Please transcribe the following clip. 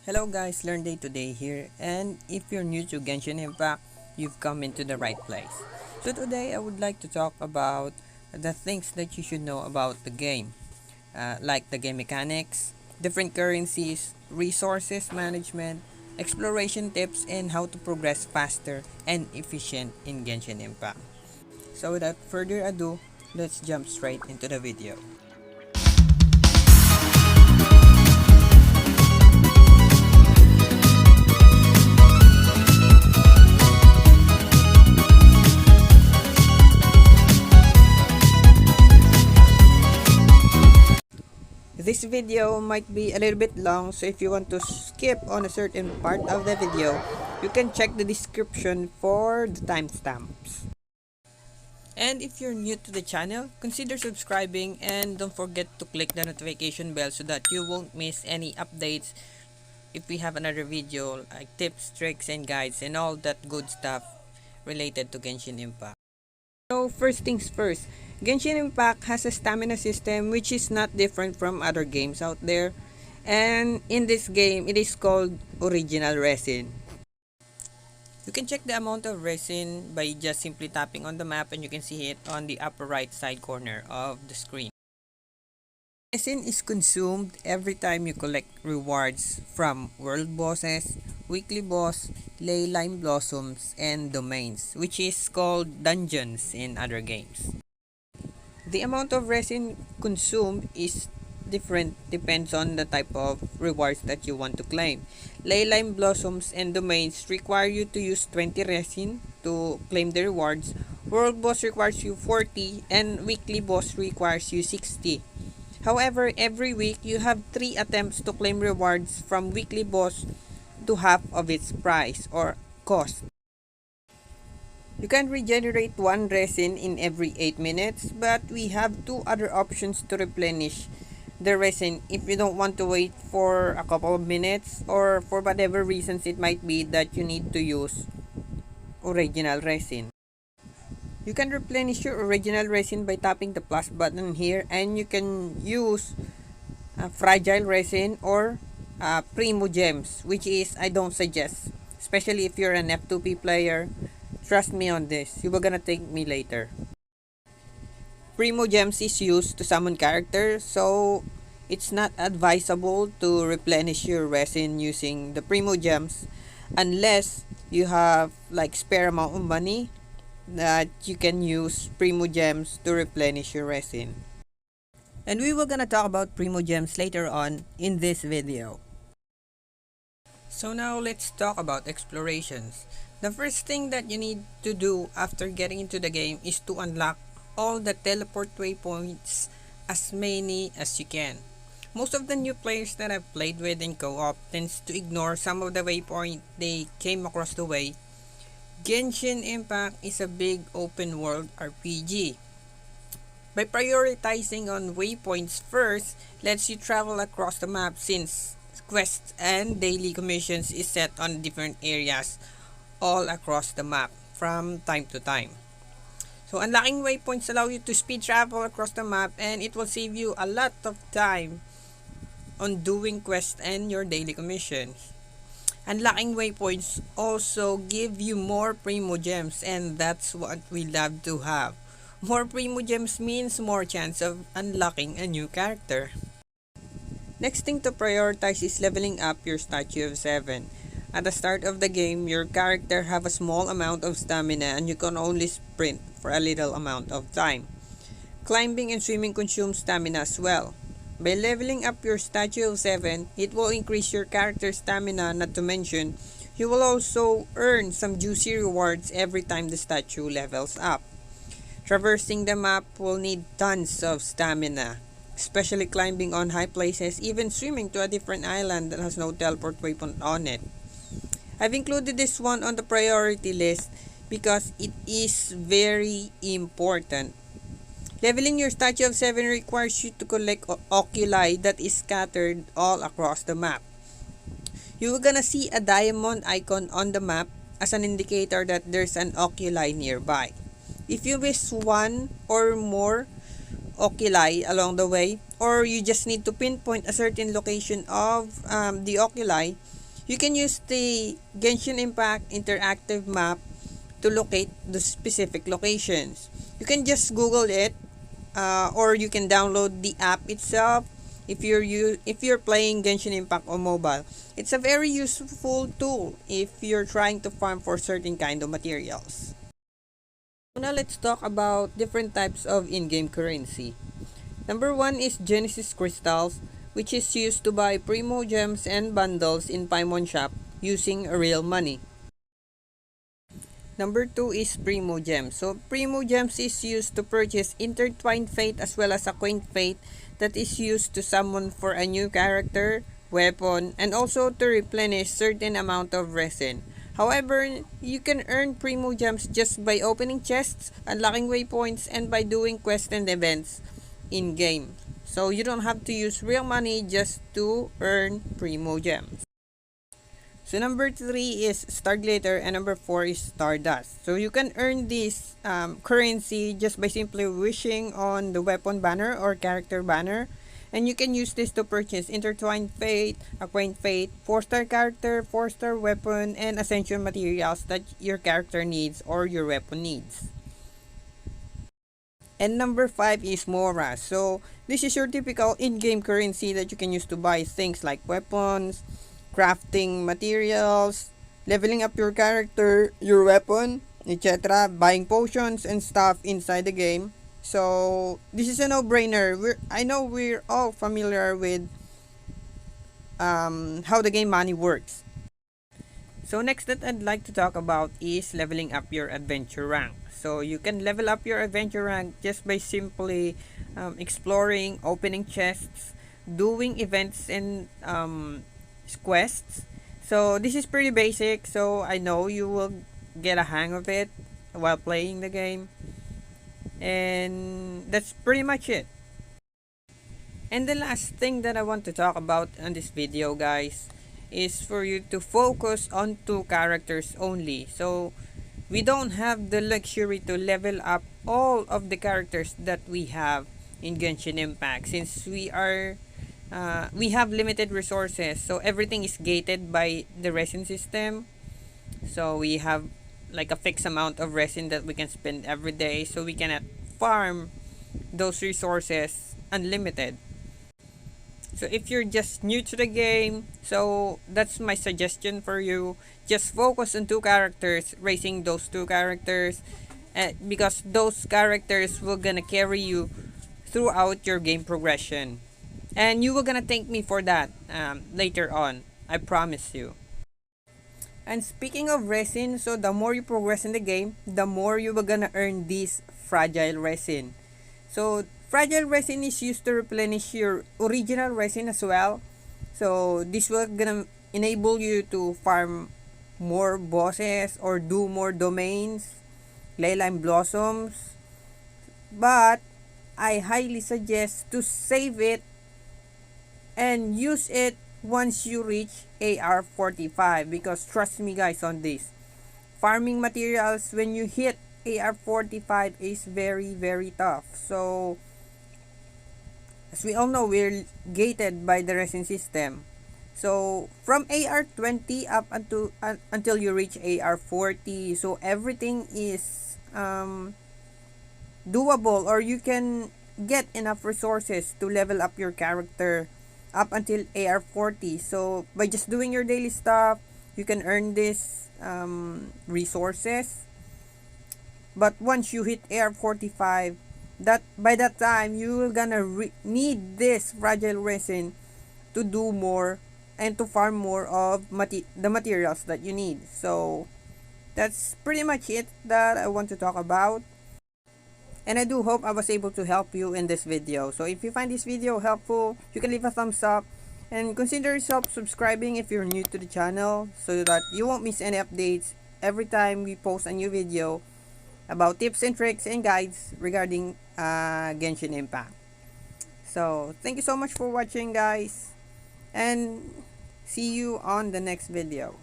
Hello guys, Learn Day Today here, and if you're new to Genshin Impact, you've come into the right place. So today I would like to talk about the things that you should know about the game, like the game mechanics, different currencies, resources management, exploration tips, and how to progress faster and efficient in Genshin Impact. So without further ado, let's jump straight into the video. This video might be a little bit long, so if you want to skip on a certain part of the video, you can check the description for the timestamps. And if you're new to the channel, consider subscribing and don't forget to click the notification bell so that you won't miss any updates if we have another video like tips, tricks, and guides and all that good stuff related to Genshin Impact. So first things first, Genshin Impact has a stamina system which is not different from other games out there. And in this game, it is called original resin. You can check the amount of resin by just simply tapping on the map, and you can see it on the upper right side corner of the screen. Resin is consumed every time you collect rewards from world bosses, weekly boss, ley lime blossoms, and domains, which is called dungeons in other games. The amount of resin consumed is different, depends on the type of rewards that you want to claim. Ley lime blossoms and domains require you to use 20 resin to claim the rewards. World boss requires you 40 and weekly boss requires you 60. However, every week you have 3 attempts to claim rewards from weekly boss to half of its price or cost. You can regenerate 1 resin in every 8 minutes, but we have 2 other options to replenish the resin if you don't want to wait for a couple of minutes or for whatever reasons it might be that you need to use original resin. You can replenish your original resin by tapping the plus button here, and you can use fragile resin or primo gems, which is I don't suggest, especially if you're an F2P player. Trust me on this, you were gonna thank me later. Primo gems is used to summon characters, so it's not advisable to replenish your resin using the primo gems unless you have like spare amount of money that you can use primo gems to replenish your resin. And we were gonna talk about primo gems later on in this video. So now let's talk about explorations. The first thing that you need to do after getting into the game is to unlock all the teleport waypoints, as many as you can. Most of the new players that I've played with in co-op tends to ignore some of the waypoint they came across the way. Genshin Impact is a big open world RPG. By prioritizing on waypoints first, lets you travel across the map since quests and daily commissions is set on different areas all across the map from time to time. So unlocking waypoints allow you to speed travel across the map, and it will save you a lot of time on doing quests and your daily commissions. Unlocking waypoints also give you more primo gems, and that's what we love to have. More primo gems means more chance of unlocking a new character. Next thing to prioritize is leveling up your statue of 7. At the start of the game, your character have a small amount of stamina and you can only sprint for a little amount of time. Climbing and swimming consume stamina as well. By leveling up your statue of 7, it will increase your character's stamina, not to mention, you will also earn some juicy rewards every time the statue levels up. Traversing the map will need tons of stamina, especially climbing on high places, even swimming to a different island that has no teleport waypoint on it. I've included this one on the priority list because it is very important. Leveling your statue of 7 requires you to collect oculi that is scattered all across the map. You're gonna see a diamond icon on the map as an indicator that there's an oculi nearby. If you miss one or more oculi along the way, or you just need to pinpoint a certain location of the oculi, you can use the Genshin Impact interactive map to locate the specific locations. You can just Google it, or you can download the app itself if you're playing Genshin Impact on mobile. It's a very useful tool if you're trying to farm for certain kind of materials. Now let's talk about different types of in-game currency. Number one is Genesis crystals, which is used to buy primo gems and bundles in Paimon shop using real money. Number 2 is Primo Gems. So, Primo Gems is used to purchase Intertwined Fate as well as a Quaint Fate that is used to summon for a new character, weapon, and also to replenish certain amount of resin. However, you can earn Primo Gems just by opening chests, unlocking waypoints, and by doing quests and events in-game. So, you don't have to use real money just to earn Primo Gems. So number 3 is Star Glitter and number 4 is Stardust. So you can earn this currency just by simply wishing on the weapon banner or character banner. And you can use this to purchase Intertwined Fate, Acquaint Fate, 4-star character, 4-star weapon, and Ascension materials that your character needs or your weapon needs. And number 5 is Mora. So this is your typical in-game currency that you can use to buy things like weapons, crafting materials, leveling up your character, your weapon, etc., buying potions and stuff inside the game. So this is a no-brainer. I know we're all familiar with how the game money works. So next that I'd like to talk about is leveling up your adventure rank. So you can level up your adventure rank just by simply exploring, opening chests, doing events and quests. So this is pretty basic, so I know you will get a hang of it while playing the game. And that's pretty much it. And the last thing that I want to talk about on this video, guys, is for you to focus on 2 characters only. So we don't have the luxury to level up all of the characters that we have in Genshin Impact since we have limited resources, so everything is gated by the resin system. So we have like a fixed amount of resin that we can spend every day, so we cannot farm those resources unlimited. So if you're just new to the game, so that's my suggestion for you. Just focus on 2 characters, raising those 2 characters, because those characters will gonna carry you throughout your game progression. And you will gonna thank me for that later on. I promise you. And speaking of resin, so the more you progress in the game, the more you will gonna earn this fragile resin. So fragile resin is used to replenish your original resin as well. So this will gonna enable you to farm more bosses or do more domains, Leyline Blossoms. But I highly suggest to save it and use it once you reach AR 45, because trust me guys on this, farming materials when you hit AR 45 is very tough. So as we all know, we're gated by the resin system. So from AR 20 up until you reach AR 40, so everything is doable, or you can get enough resources to level up your character up until AR 40. So by just doing your daily stuff, you can earn this resources. But once you hit AR 45, that by that time you will gonna need this fragile resin to do more and to farm more of the materials that you need. So that's pretty much it that I want to talk about. And I do hope I was able to help you in this video. So if you find this video helpful, you can leave a thumbs up and consider yourself subscribing if you're new to the channel, so that you won't miss any updates every time we post a new video about tips and tricks and guides regarding Genshin Impact. So thank you so much for watching guys, and see you on the next video.